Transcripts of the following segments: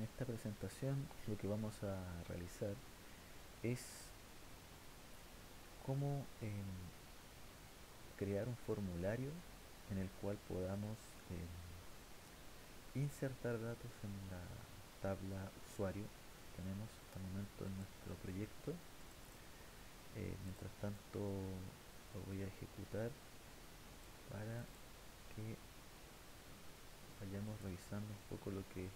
En esta presentación lo que vamos a realizar es cómo crear un formulario en el cual podamos insertar datos en la tabla usuario que tenemos hasta el momento en nuestro proyecto. Mientras tanto lo voy a ejecutar para que vayamos revisando un poco lo que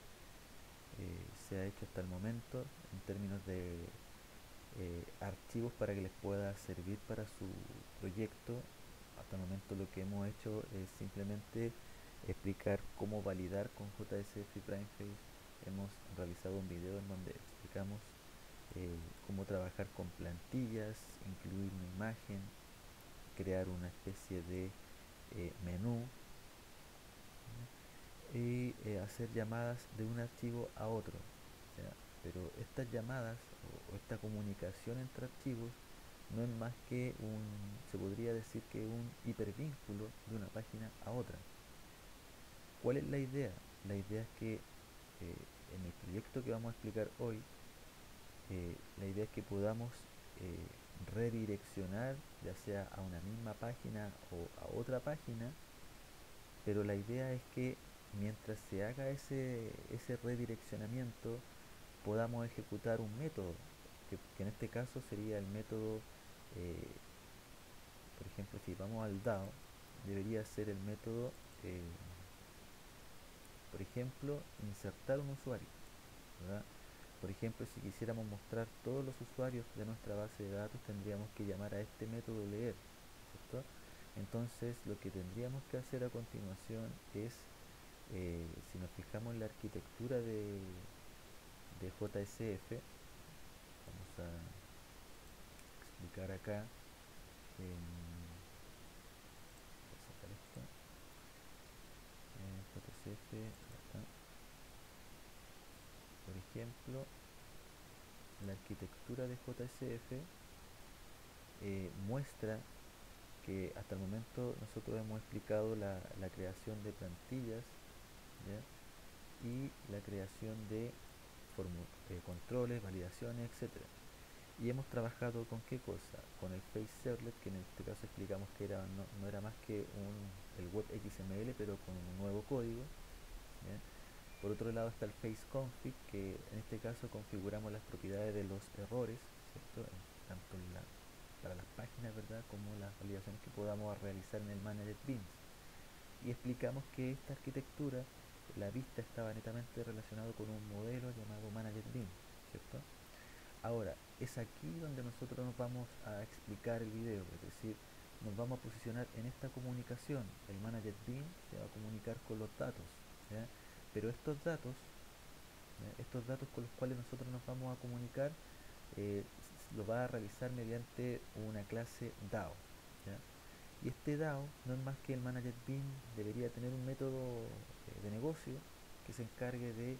se ha hecho hasta el momento en términos de archivos para que les pueda servir para su proyecto. Hasta el momento lo que hemos hecho es simplemente explicar cómo validar con JSF y PrimeFace. Hemos realizado un video en donde explicamos cómo trabajar con plantillas, incluir una imagen, crear una especie de menú y hacer llamadas de un archivo a otro. ¿Ya? Pero estas llamadas o esta comunicación entre archivos no es más que se podría decir que un hipervínculo de una página a otra. ¿Cuál es la idea? La idea es que en el proyecto que vamos a explicar hoy, la idea es que podamos eh, redireccionar ya sea a una misma página o a otra página, pero la idea es que mientras se haga ese redireccionamiento podamos ejecutar un método, que en este caso sería el método, eh, por ejemplo, si vamos al DAO, debería ser el método, eh, por ejemplo, insertar un usuario, ¿verdad? Por ejemplo, si quisiéramos mostrar todos los usuarios de nuestra base de datos, tendríamos que llamar a este método leer, ¿cierto? Entonces, lo que tendríamos que hacer a continuación es, si nos fijamos en la arquitectura de JSF, vamos a explicar acá, voy a sacar esto, JCF, acá. Por ejemplo, la arquitectura de JSF muestra que hasta el momento nosotros hemos explicado la creación de plantillas, ¿ya? Y la creación de controles, validaciones, etcétera. Y hemos trabajado con qué cosa, con el face servlet, que en este caso explicamos que no era más que el web XML pero con un nuevo código, ¿ya? Por otro lado está el face config, que en este caso configuramos las propiedades de los errores, ¿cierto? Tanto para las páginas, ¿verdad?, como las validaciones que podamos realizar en el Managed Beans. Y explicamos que esta arquitectura, la vista estaba netamente relacionado con un modelo llamado Managed Bean, ¿cierto? Ahora, es aquí donde nosotros nos vamos a explicar el video, es decir, nos vamos a posicionar en esta comunicación. El Managed Bean se va a comunicar con los datos, ¿ya? Pero estos datos con los cuales nosotros nos vamos a comunicar, eh, lo va a realizar mediante una clase DAO, ¿ya? Y este DAO no es más que el Manager Bean debería tener un método de negocio que se encargue de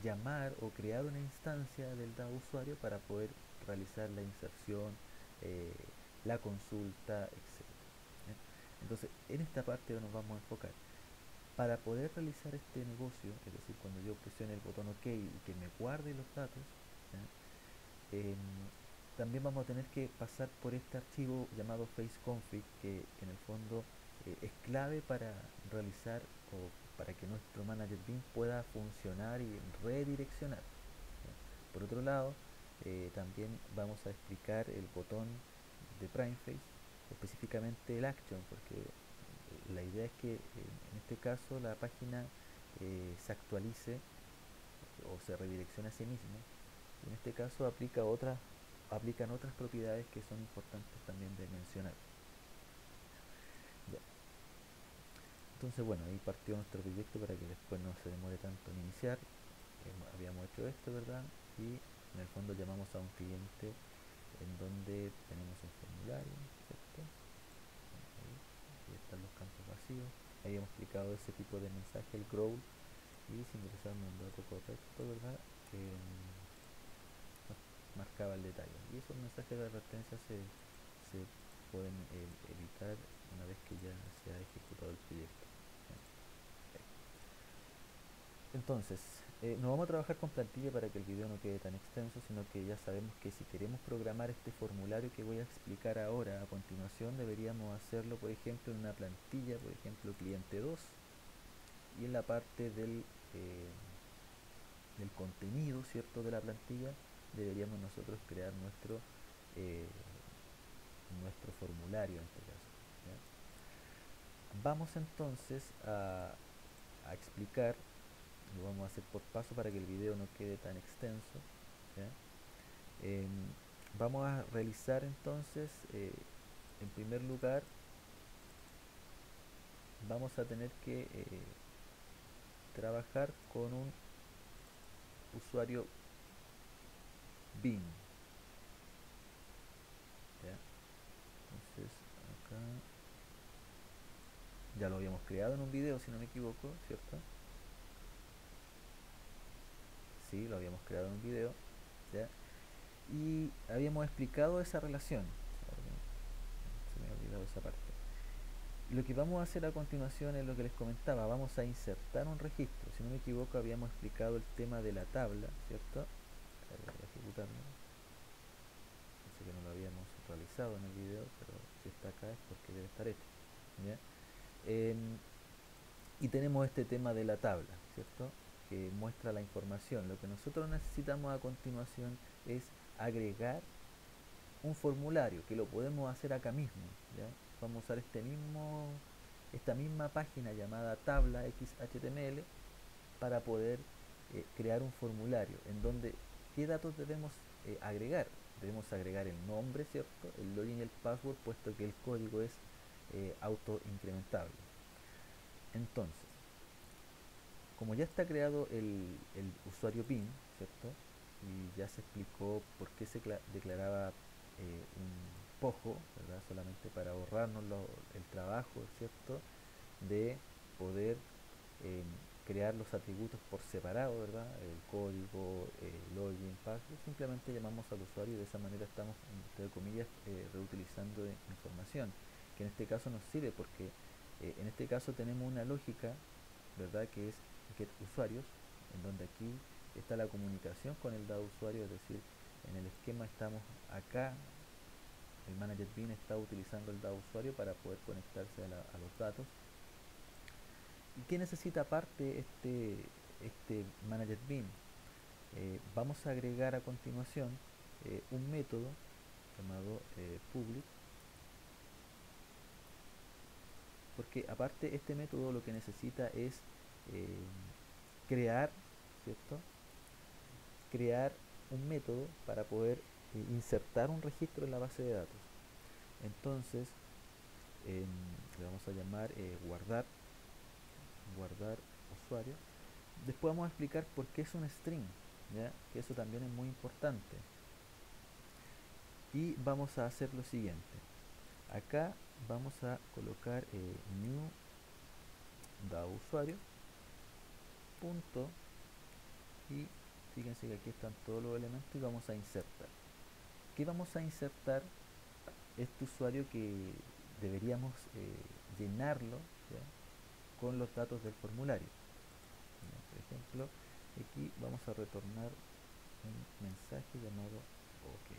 llamar o crear una instancia del DAO usuario para poder realizar la inserción, eh, la consulta, etcétera. ¿Ya? Entonces, en esta parte nos vamos a enfocar. Para poder realizar este negocio, es decir, cuando yo presione el botón OK y que me guarde los datos, ¿ya? Em, también vamos a tener que pasar por este archivo llamado faceconfig, que en el fondo es clave para realizar o para que nuestro Manager Bean pueda funcionar y redireccionar, ¿ya? Por otro lado, también vamos a explicar el botón de PrimeFace, específicamente el Action, porque la idea es que en este caso la página se actualice o se redireccione a sí mismo. Y en este caso aplican otras propiedades que son importantes también de mencionar. Ya. Entonces, bueno, ahí partió nuestro proyecto para que después no se demore tanto en iniciar. Habíamos hecho esto, ¿verdad? Y en el fondo llamamos a un cliente en donde tenemos un formulario, ¿cierto? Ahí están los campos vacíos. Ahí hemos explicado ese tipo de mensaje, el growl, y si ingresamos un dato correcto, ¿verdad? Nos marcaba el detalle. Y esos mensajes de advertencia se pueden evitar una vez que ya se ha ejecutado el proyecto. Entonces, no vamos a trabajar con plantilla para que el video no quede tan extenso, sino que ya sabemos que si queremos programar este formulario que voy a explicar ahora a continuación, deberíamos hacerlo, por ejemplo, en una plantilla, por ejemplo, cliente 2, y en la parte del contenido, ¿cierto?, de la plantilla, deberíamos nosotros crear eh, nuestro formulario en este caso. ¿Ya? Vamos entonces a explicar, lo vamos a hacer por paso para que el video no quede tan extenso. ¿Ya? Eh, Vamos a realizar entonces, en primer lugar, vamos a tener que trabajar con un usuario BIM. ¿Ya? Entonces, acá ya lo habíamos creado en un video, si no me equivoco, ¿cierto? Sí, lo habíamos creado en un video, ¿ya? Y habíamos explicado esa relación. Se me ha olvidado esa parte. Lo que vamos a hacer a continuación es lo que les comentaba, vamos a insertar un registro. Si no me equivoco, habíamos explicado el tema de la tabla, ¿cierto? Voy a ejecutarlo. Pensé que no lo habíamos realizado en el video, pero si está acá es porque debe estar hecho. ¿Ya? Y tenemos este tema de la tabla, ¿cierto?, que muestra la información. Lo que nosotros necesitamos a continuación es agregar un formulario, que lo podemos hacer acá mismo. ¿Ya? Vamos a usar esta misma página llamada tabla XHTML para poder crear un formulario en donde qué datos debemos agregar. Debemos agregar el nombre, ¿cierto?, el login y el password, puesto que el código es auto incrementable. Entonces, como ya está creado el usuario PIN, ¿cierto? Y ya se explicó por qué se declaraba un pojo, ¿verdad? Solamente para ahorrarnos el trabajo, ¿cierto?, de poder eh, crear los atributos por separado, ¿verdad? El código, login, password, simplemente llamamos al usuario y de esa manera estamos, entre comillas, reutilizando información, que en este caso nos sirve porque en este caso tenemos una lógica, ¿verdad?, que es get usuarios, en donde aquí está la comunicación con el dado usuario, es decir, en el esquema estamos acá, el manager bin está utilizando el dado usuario para poder conectarse a los datos. ¿Y qué necesita aparte este manager bin? Vamos a agregar a continuación un método llamado public, porque aparte este método lo que necesita es eh, crear, ¿cierto?, crear un método para poder insertar un registro en la base de datos. Entonces le vamos a llamar guardar usuario. Después vamos a explicar por qué es un string, ¿ya?, que eso también es muy importante. Y vamos a hacer lo siguiente. Acá vamos a colocar new da usuario punto, y fíjense que aquí están todos los elementos y vamos a insertar. ¿Qué vamos a insertar? Este usuario que deberíamos llenarlo, ¿ya?, con los datos del formulario. ¿Ya? Por ejemplo, aquí vamos a retornar un mensaje llamado OK.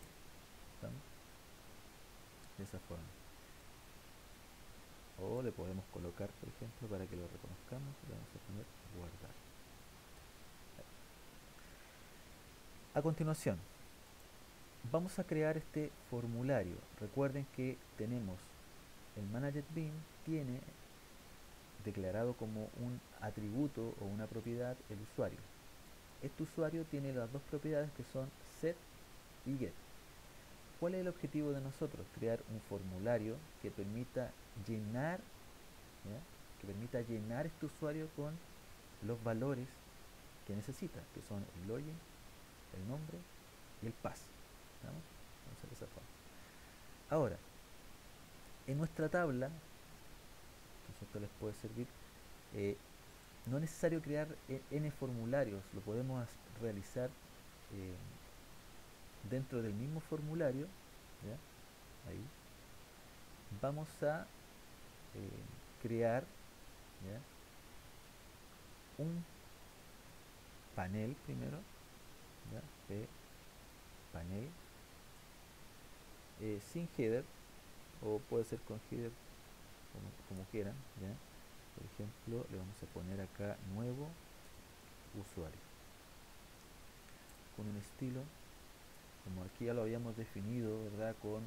¿Estamos? De esa forma. O le podemos colocar, por ejemplo, para que lo reconozcamos, le vamos a poner guardar. A continuación, vamos a crear este formulario. Recuerden que tenemos el manager bin, tiene declarado como un atributo o una propiedad el usuario. Este usuario tiene las dos propiedades que son set y get. ¿Cuál es el objetivo de nosotros? Crear un formulario que permita llenar, ¿ya?, que permita llenar este usuario con los valores que necesita, que son el login, el nombre y el pass. ¿Vamos? Vamos a hacer de esa forma. Ahora, en nuestra tabla, entonces esto les puede servir, no es necesario crear n formularios, lo podemos realizar eh, dentro del mismo formulario. ¿Ya? Ahí vamos a crear, ¿ya?, un panel primero, ¿ya? P panel, sin header, o puede ser con header, como quieran, ¿ya? Por ejemplo, le vamos a poner acá nuevo usuario, con un estilo, como aquí ya lo habíamos definido, ¿verdad? Con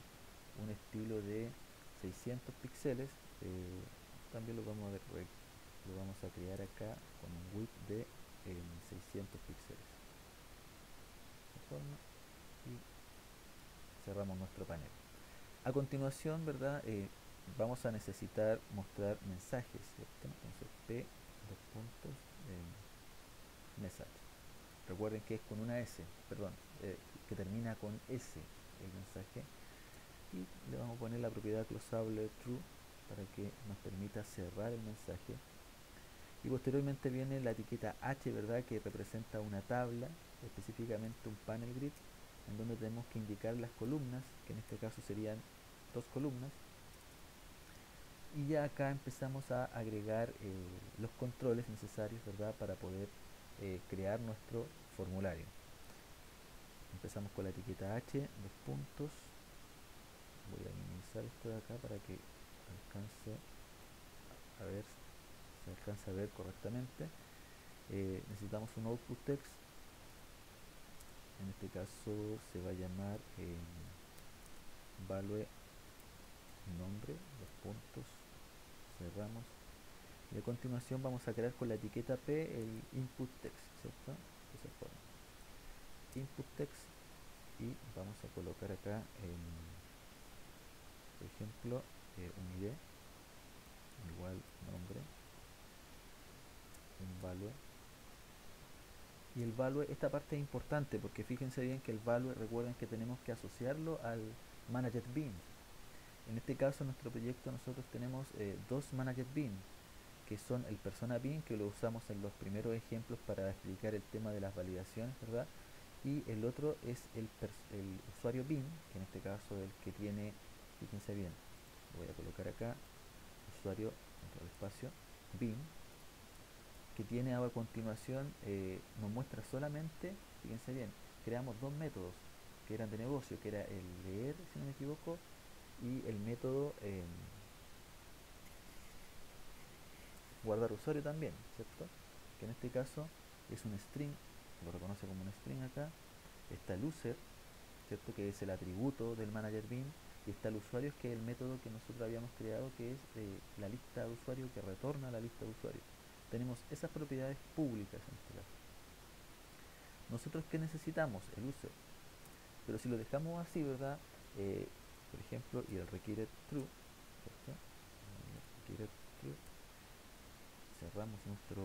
un estilo de 600 píxeles, también lo vamos a crear acá con un width de 600 píxeles. De esta forma, y cerramos nuestro panel. A continuación, ¿verdad? Vamos a necesitar mostrar mensajes, ¿cierto? Entonces P, dos puntos, message. Recuerden que es con una S, perdón, que termina con S el mensaje. Y le vamos a poner la propiedad closable true para que nos permita cerrar el mensaje. Y posteriormente viene la etiqueta H, ¿verdad? Que representa una tabla, específicamente un panel grid, en donde tenemos que indicar las columnas, que en este caso serían dos columnas. Y ya acá empezamos a agregar los controles necesarios, ¿verdad? Para poder crear nuestro formulario. Empezamos con la etiqueta H, dos puntos. Voy a minimizar esto de acá para que alcance a ver, se alcance a ver correctamente. Necesitamos un output text. En este caso se va a llamar value nombre, dos puntos, cerramos. Y a continuación vamos a crear con la etiqueta P el input text, ¿cierto? De esa forma. Input text, y vamos a colocar acá, por ejemplo, un ID igual nombre, un value. Y el value, esta parte es importante porque fíjense bien que el value, recuerden que tenemos que asociarlo al managed bean. En este caso, en nuestro proyecto, nosotros tenemos dos managed bean, que son el persona bean, que lo usamos en los primeros ejemplos para explicar el tema de las validaciones, ¿verdad? Y el otro es el usuario bean, que en este caso es el que tiene, fíjense bien, voy a colocar acá, usuario, dentro del espacio, bean, que tiene a continuación, nos muestra solamente, fíjense bien, creamos dos métodos que eran de negocio, que era el leer, si no me equivoco, y el método guardar usuario también, ¿cierto? Que en este caso es un string, lo reconoce como un string acá. Está el user, ¿cierto? Que es el atributo del manager bean, y está el usuario, que es el método que nosotros habíamos creado, que es la lista de usuario, que retorna la lista de usuario. Tenemos esas propiedades públicas en este caso. Nosotros, ¿qué necesitamos? El user. Pero si lo dejamos así, ¿verdad? Por ejemplo, y el requiere true, ¿cierto? Requiere true, cerramos nuestro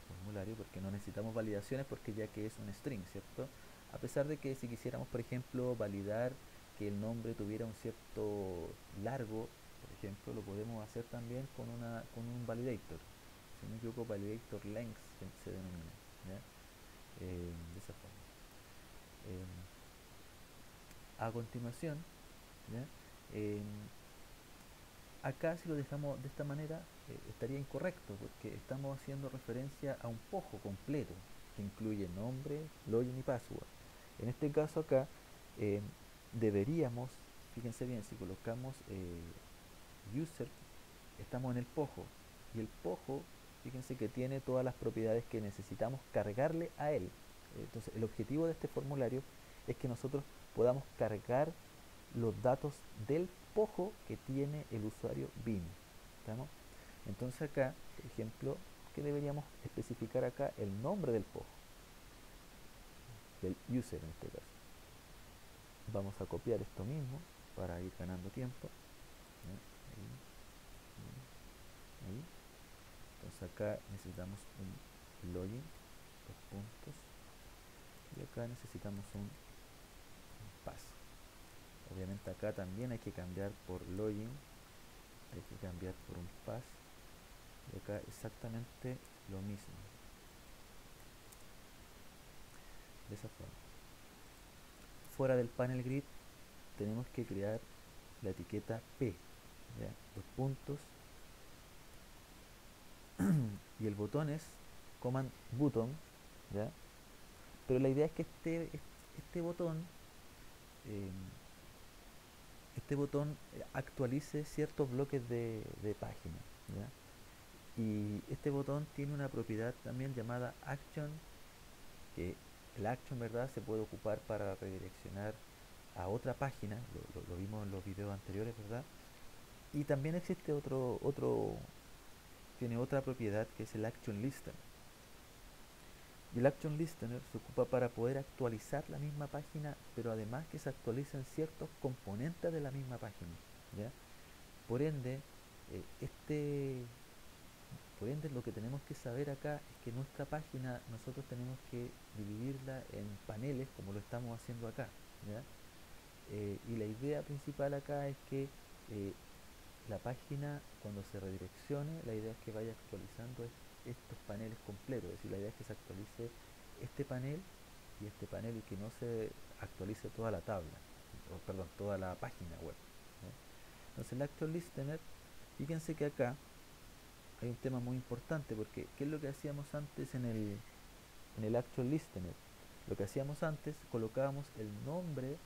formulario porque no necesitamos validaciones, porque ya que es un string, ¿cierto? A pesar de que si quisiéramos, por ejemplo, validar que el nombre tuviera un cierto largo, por ejemplo, lo podemos hacer también con un validator. Si no me equivoco, validator length se denomina, ¿ya? De esa forma. A continuación, ¿ya? Acá, si lo dejamos de esta manera, estaría incorrecto, porque estamos haciendo referencia a un pojo completo que incluye nombre, login y password. En este caso acá, eh, deberíamos, fíjense bien, si colocamos user, estamos en el pojo, y el pojo, fíjense que tiene todas las propiedades que necesitamos cargarle a él. Entonces, el objetivo de este formulario es que nosotros podamos cargar los datos del pojo que tiene el usuario bean. ¿Estamos? Entonces acá, por ejemplo, ¿qué deberíamos especificar acá? El nombre del pojo, del user en este caso. Vamos a copiar esto mismo para ir ganando tiempo. Ahí, ahí. Entonces acá necesitamos un login, dos puntos, y acá necesitamos un pass. Obviamente acá también hay que cambiar por login, hay que cambiar por un pass, y acá exactamente lo mismo, de esa forma. Fuera del panel grid tenemos que crear la etiqueta P, ¿ya? Dos puntos, y el botón es command button, ¿ya? Pero la idea es que este botón, eh, este botón actualice ciertos bloques de página, ¿ya? Y este botón tiene una propiedad también llamada action, que el action, ¿verdad?, se puede ocupar para redireccionar a otra página, lo vimos en los videos anteriores, ¿verdad? Y también existe tiene otra propiedad que es el action listener. Y el action listener se ocupa para poder actualizar la misma página, pero además que se actualizan ciertos componentes de la misma página, ¿ya? Por ende, eh, este, por ende, lo que tenemos que saber acá es que nuestra página nosotros tenemos que dividirla en paneles como lo estamos haciendo acá, ¿ya? Y la idea principal acá es que eh, la página, cuando se redireccione, la idea es que vaya actualizando estos paneles completos, es decir, la idea es que se actualice este panel y que no se actualice toda la tabla, o, perdón, toda la página web, ¿no? Entonces el Action Listener, fíjense que acá hay un tema muy importante, porque ¿qué es lo que hacíamos antes en el Action Listener? Lo que hacíamos antes, colocábamos el nombre,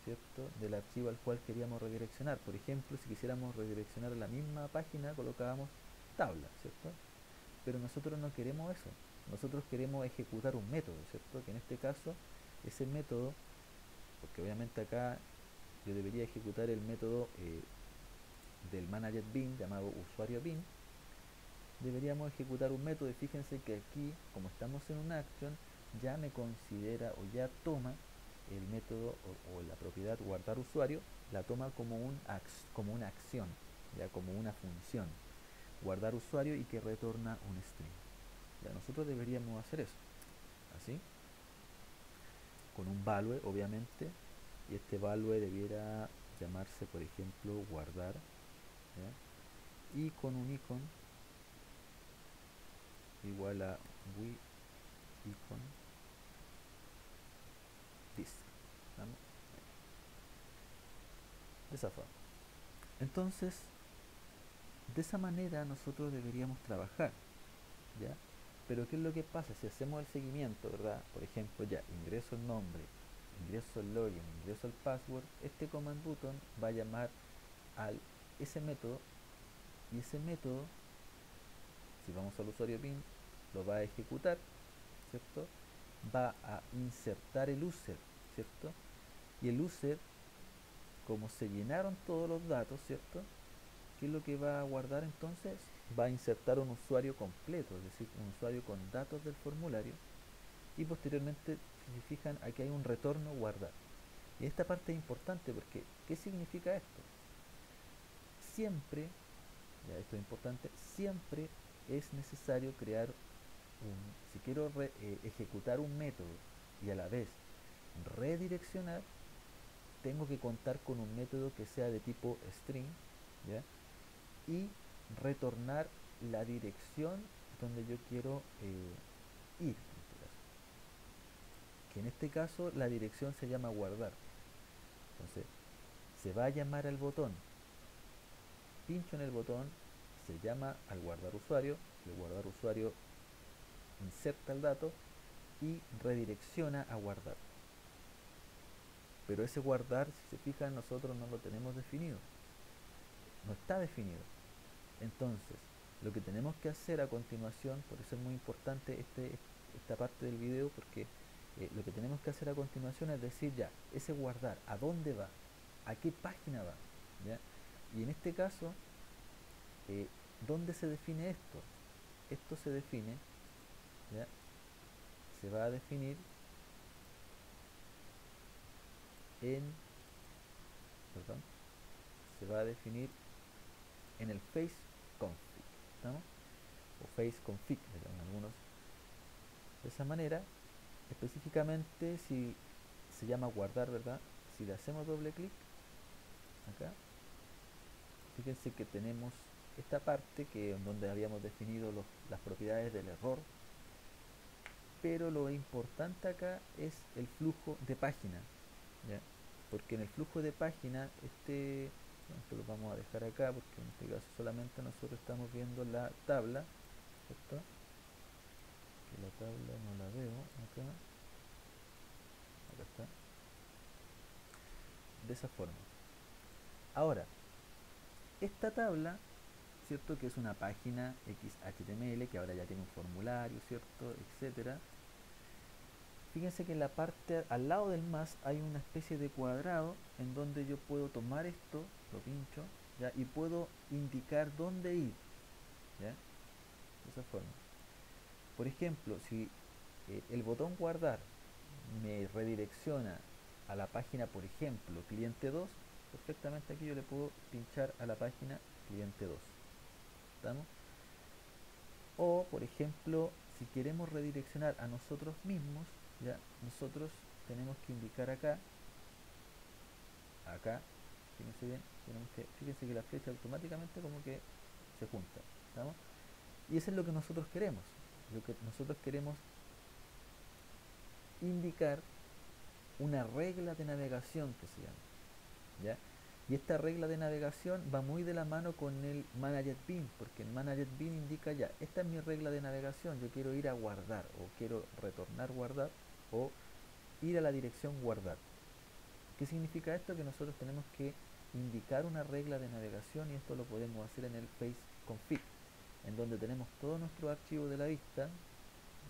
¿cierto?, del archivo al cual queríamos redireccionar. Por ejemplo, si quisiéramos redireccionar a la misma página, colocábamos tabla, ¿cierto? Pero nosotros no queremos eso. Nosotros queremos ejecutar un método, ¿cierto? Que en este caso, ese método, porque obviamente acá yo debería ejecutar el método del manager bin llamado usuario bin, deberíamos ejecutar un método y fíjense que aquí, como estamos en un action, ya me considera o ya toma el método o la propiedad guardar usuario, la toma como, como una acción, ya como una función, guardar usuario y que retorna un string. Ya nosotros deberíamos hacer eso, así, con un value obviamente, y este value debiera llamarse por ejemplo guardar, ¿ya? Y con un icon igual a we icon this, ¿no? De esa forma. Entonces, de esa manera nosotros deberíamos trabajar, ¿ya? Pero ¿qué es lo que pasa? Si hacemos el seguimiento, ¿verdad? Por ejemplo, ya, ingreso el nombre, ingreso el login, ingreso el password, este command button va a llamar al ese método, y ese método, si vamos al usuario bin, lo va a ejecutar, ¿cierto? Va a insertar el user, ¿cierto? Y el user, como se llenaron todos los datos, ¿cierto?, ¿qué es lo que va a guardar entonces? Va a insertar un usuario completo, es decir, un usuario con datos del formulario, y posteriormente, si se fijan, aquí hay un retorno guardar. Y esta parte es importante porque, ¿qué significa esto? Siempre, ya esto es importante, siempre es necesario crear si quiero ejecutar un método y a la vez redireccionar, tengo que contar con un método que sea de tipo string, ¿ya? Y retornar la dirección donde yo quiero ir, en este caso. Que en este caso la dirección se llama guardar. Entonces, se va a llamar al botón, pincho en el botón, se llama al guardar usuario, el guardar usuario inserta el dato y redirecciona a guardar. Pero ese guardar, si se fijan, nosotros no lo tenemos definido, no está definido. Entonces, lo que tenemos que hacer a continuación, por eso es muy importante esta parte del video, porque lo que tenemos que hacer a continuación es decir, ya, ese guardar, ¿a dónde va? ¿A qué página va? ¿Ya? Y en este caso, ¿dónde se define esto? Esto se define, ¿ya? Se va a definir en, perdón, se va a definir en el face config, ¿no? O face config, le llaman algunos. De esa manera, específicamente si se llama guardar, ¿verdad? Si le hacemos doble clic acá, fíjense que tenemos esta parte que en donde habíamos definido las propiedades del error, pero lo importante acá es el flujo de página, ¿ya? Porque en el flujo de página esto lo vamos a dejar acá porque en este caso solamente nosotros estamos viendo la tabla, ¿cierto? Que la tabla no la veo acá. de esa forma. Ahora, esta tabla, ¿cierto? Que es una página XHTML que ahora ya tiene un formulario, ¿cierto? Etcétera. Fíjense que en la parte al lado del más hay una especie de cuadrado en donde yo puedo tomar esto, lo pincho, ¿ya? Y puedo indicar dónde ir, ¿ya? De esa forma. Por ejemplo, si el botón guardar me redirecciona a la página, por ejemplo, cliente 2, perfectamente aquí yo le puedo pinchar a la página cliente 2. ¿Estamos? O, por ejemplo, si queremos redireccionar a nosotros mismos, ya nosotros tenemos que indicar acá, fíjense bien, fíjense que la flecha automáticamente como que se junta, ¿estamos? Y eso es lo que nosotros queremos. Lo que nosotros queremos indicar una regla de navegación que se llama, ¿ya? Y esta regla de navegación va muy de la mano con el Managed Bean, porque el Managed Bean indica ya, esta es mi regla de navegación, yo quiero ir a guardar, o quiero retornar guardar, o ir a la dirección guardar. ¿Qué significa esto? Que nosotros tenemos que indicar una regla de navegación y esto lo podemos hacer en el face config, en donde tenemos todos nuestros archivos de la vista,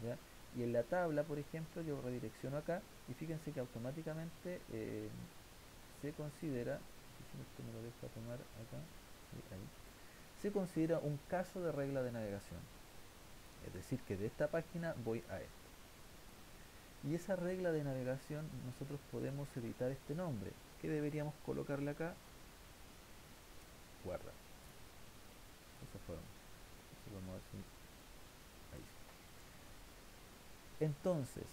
¿ya? Y en la tabla, por ejemplo, yo redirecciono acá y fíjense que automáticamente se considera, si esto me lo deja tomar acá, ahí, se considera un caso de regla de navegación. Es decir, que de esta página voy a esta. Y esa regla de navegación nosotros podemos editar este nombre. ¿Qué deberíamos colocarle acá? Guarda. De esa forma. Entonces vamos a ver si ahí sí. Entonces,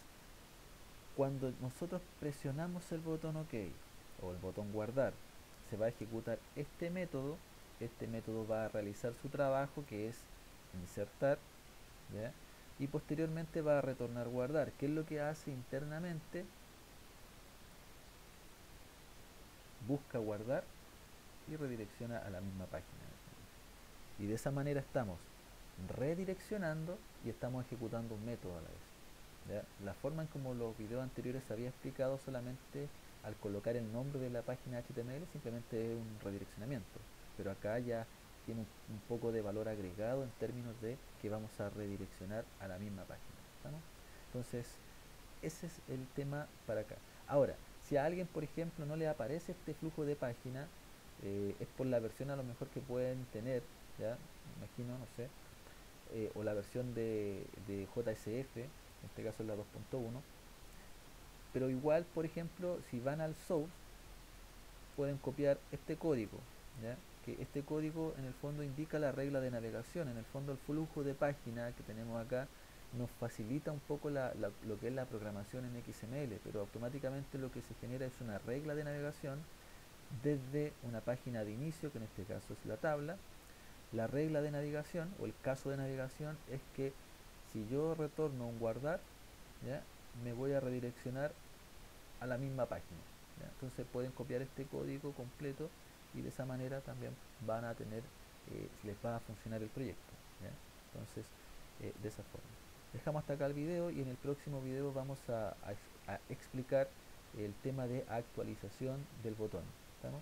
cuando nosotros presionamos el botón OK o el botón guardar, se va a ejecutar este método. Este método va a realizar su trabajo, que es insertar, ¿ya? Y posteriormente va a retornar guardar. ¿Qué es lo que hace internamente? Busca guardar y redirecciona a la misma página. Y de esa manera estamos redireccionando y estamos ejecutando un método a la vez, ¿ya? La forma en como los videos anteriores había explicado, solamente al colocar el nombre de la página HTML simplemente es un redireccionamiento, pero acá ya tiene un poco de valor agregado en términos de que vamos a redireccionar a la misma página, ¿estamos? Entonces ese es el tema para acá. Ahora, si a alguien, por ejemplo, no le aparece este flujo de página, es por la versión a lo mejor que pueden tener, ya, me imagino, no sé, o la versión de JSF, en este caso es la 2.1, pero igual, por ejemplo, si van al source, pueden copiar este código, ¿ya? Que este código en el fondo indica la regla de navegación, en el fondo el flujo de página que tenemos acá nos facilita un poco lo que es la programación en XML, pero automáticamente lo que se genera es una regla de navegación desde una página de inicio, que en este caso es la tabla. La regla de navegación o el caso de navegación es que si yo retorno un guardar, ¿ya? Me voy a redireccionar a la misma página, ¿ya? Entonces pueden copiar este código completo y de esa manera también van a tener, les va a funcionar el proyecto, ¿ya? Entonces, de esa forma. Dejamos hasta acá el video y en el próximo video vamos a explicar el tema de actualización del botón. ¿Estamos?